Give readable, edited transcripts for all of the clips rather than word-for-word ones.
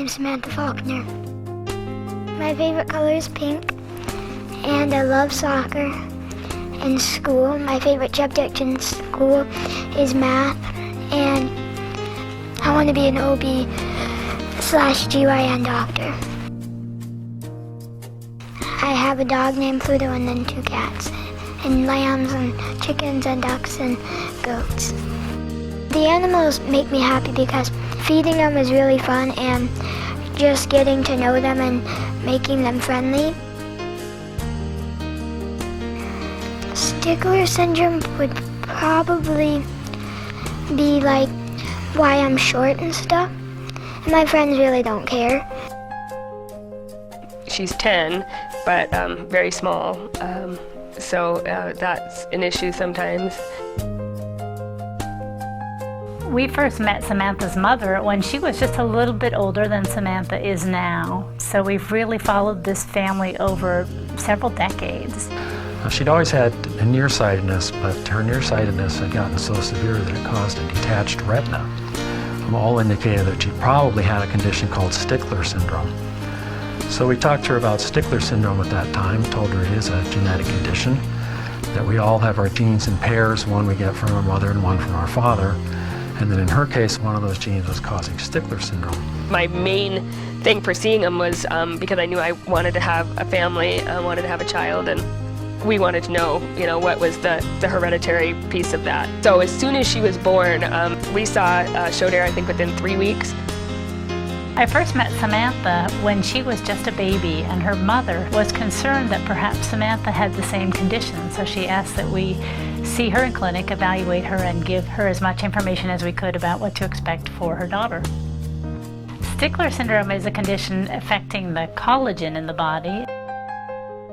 name's Samantha Falkner. My favorite color is pink, and I love soccer. In school, my favorite subject in school is math, and I want to be an OB/GYN doctor. I have a dog named Pluto and then 2 cats, and lambs and chickens and ducks and goats. The animals make me happy because feeding them is really fun and just getting to know them and making them friendly. Stickler syndrome would probably be like why I'm short and stuff. And my friends really don't care. She's 10, but very small, so that's an issue sometimes. We first met Samantha's mother when she was just a little bit older than Samantha is now. So we've really followed this family over several decades. She'd always had a nearsightedness, but her nearsightedness had gotten so severe that it caused a detached retina. All indicated that she probably had a condition called Stickler syndrome. So we talked to her about Stickler syndrome at that time, told her it is a genetic condition, that we all have our genes in pairs, one we get from our mother and one from our father. And then in her case, one of those genes was causing Stickler syndrome. My main thing for seeing him was because I knew I wanted to have a family, I wanted to have a child, and we wanted to know, what was the hereditary piece of that. So as soon as she was born, we saw Shodair, I think, within 3 weeks. I first met Samantha when she was just a baby, and her mother was concerned that perhaps Samantha had the same condition, so she asked that we see her in clinic, evaluate her, and give her as much information as we could about what to expect for her daughter. Stickler syndrome is a condition affecting the collagen in the body.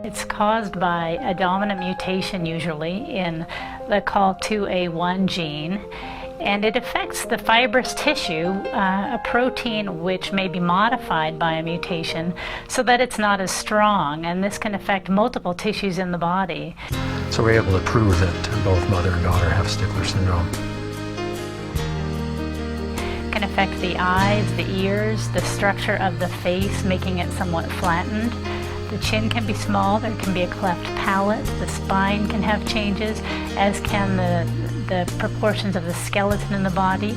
It's caused by a dominant mutation, usually, in the COL2A1 gene, and it affects the fibrous tissue, a protein which may be modified by a mutation so that it's not as strong, and this can affect multiple tissues in the body. So we're able to prove that both mother and daughter have Stickler syndrome. It can affect the eyes, the ears, the structure of the face, making it somewhat flattened. The chin can be small, there can be a cleft palate, the spine can have changes, as can the proportions of the skeleton in the body.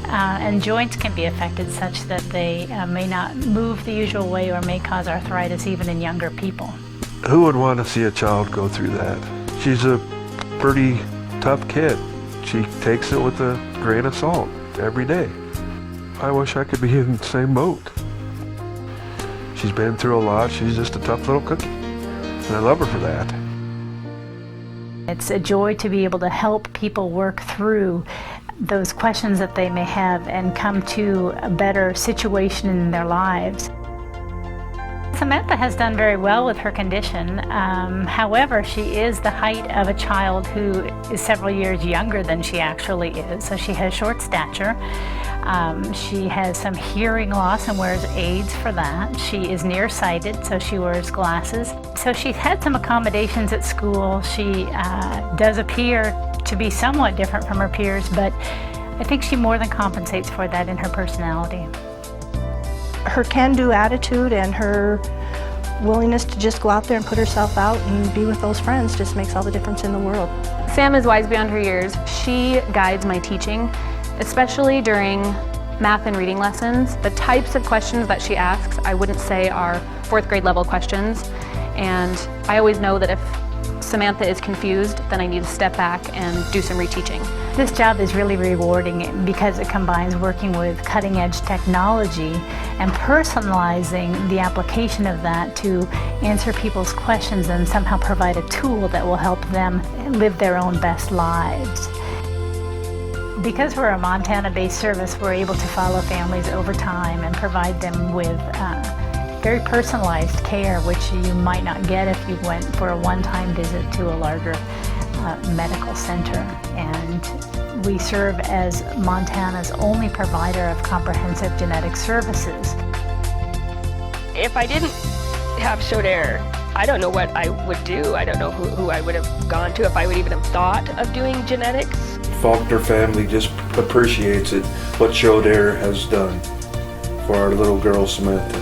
And joints can be affected such that they may not move the usual way or may cause arthritis even in younger people. Who would want to see a child go through that? She's a pretty tough kid. She takes it with a grain of salt every day. I wish I could be in the same boat. She's been through a lot. She's just a tough little cookie, and I love her for that. It's a joy to be able to help people work through those questions that they may have and come to a better situation in their lives. Samantha has done very well with her condition. However, she is the height of a child who is several years younger than she actually is, so she has short stature. She has some hearing loss and wears aids for that. She is nearsighted, so she wears glasses. So she's had some accommodations at school. She does appear to be somewhat different from her peers, but I think she more than compensates for that in her personality. Her can-do attitude and her willingness to just go out there and put herself out and be with those friends just makes all the difference in the world. Sam is wise beyond her years. She guides my teaching, especially during math and reading lessons. The types of questions that she asks, I wouldn't say are 4th grade level questions. And I always know that if Samantha is confused, then I need to step back and do some reteaching. This job is really rewarding because it combines working with cutting-edge technology and personalizing the application of that to answer people's questions and somehow provide a tool that will help them live their own best lives. Because we're a Montana-based service, we're able to follow families over time and provide them with very personalized care, which you might not get if you went for a one-time visit to a larger medical center. And we serve as Montana's only provider of comprehensive genetic services. If I didn't have Shodair, I don't know what I would do. I don't know who I would have gone to, if I would even have thought of doing genetics. Falkner family just appreciates it, what Shodair has done for our little girl, Samantha.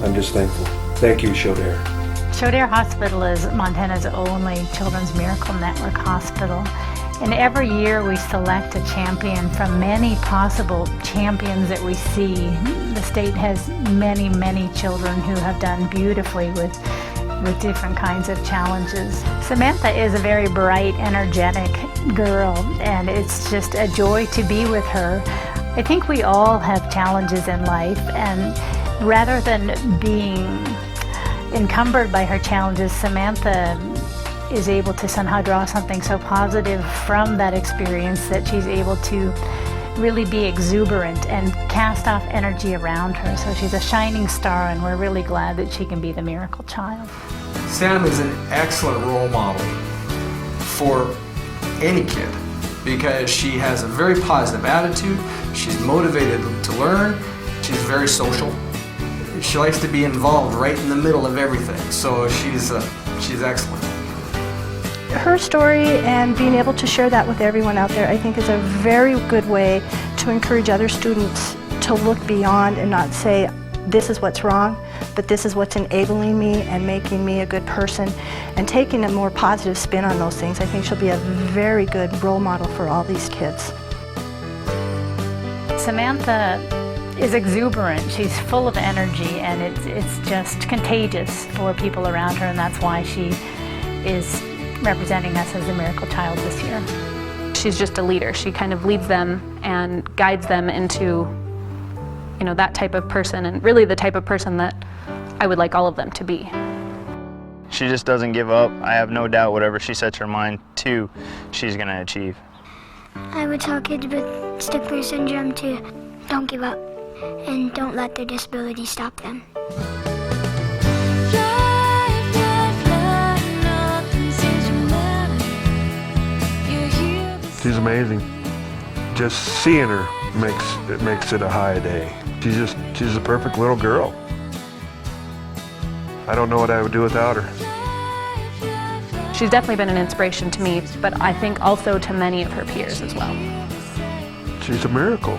I'm just thankful. Thank you, Shodair. Shodair Hospital is Montana's only Children's Miracle Network hospital. And every year we select a champion from many possible champions that we see. The state has many, many children who have done beautifully with different kinds of challenges. Samantha is a very bright, energetic girl, and it's just a joy to be with her. I think we all have challenges in life, and rather than being encumbered by her challenges, Samantha is able to somehow draw something so positive from that experience that she's able to really be exuberant and cast off energy around her. So she's a shining star, and we're really glad that she can be the miracle child. Sam is an excellent role model for any kid because she has a very positive attitude, she's motivated to learn, she's very social. She likes to be involved right in the middle of everything, so she's excellent. Her story and being able to share that with everyone out there, I think, is a very good way to encourage other students to look beyond and not say, this is what's wrong, but this is what's enabling me and making me a good person, and taking a more positive spin on those things. I think she'll be a very good role model for all these kids. Samantha is exuberant. She's full of energy, and it's just contagious for people around her, and that's why she is representing us as a miracle child this year. She's just a leader. She kind of leads them and guides them into, you know, that type of person, and really the type of person that I would like all of them to be. She just doesn't give up. I have no doubt whatever she sets her mind to, she's going to achieve. I would tell kids with Stickler syndrome to don't give up and don't let their disability stop them. She's amazing. Just seeing her makes it a high day. She's a perfect little girl. I don't know what I would do without her. She's definitely been an inspiration to me, but I think also to many of her peers as well. She's a miracle.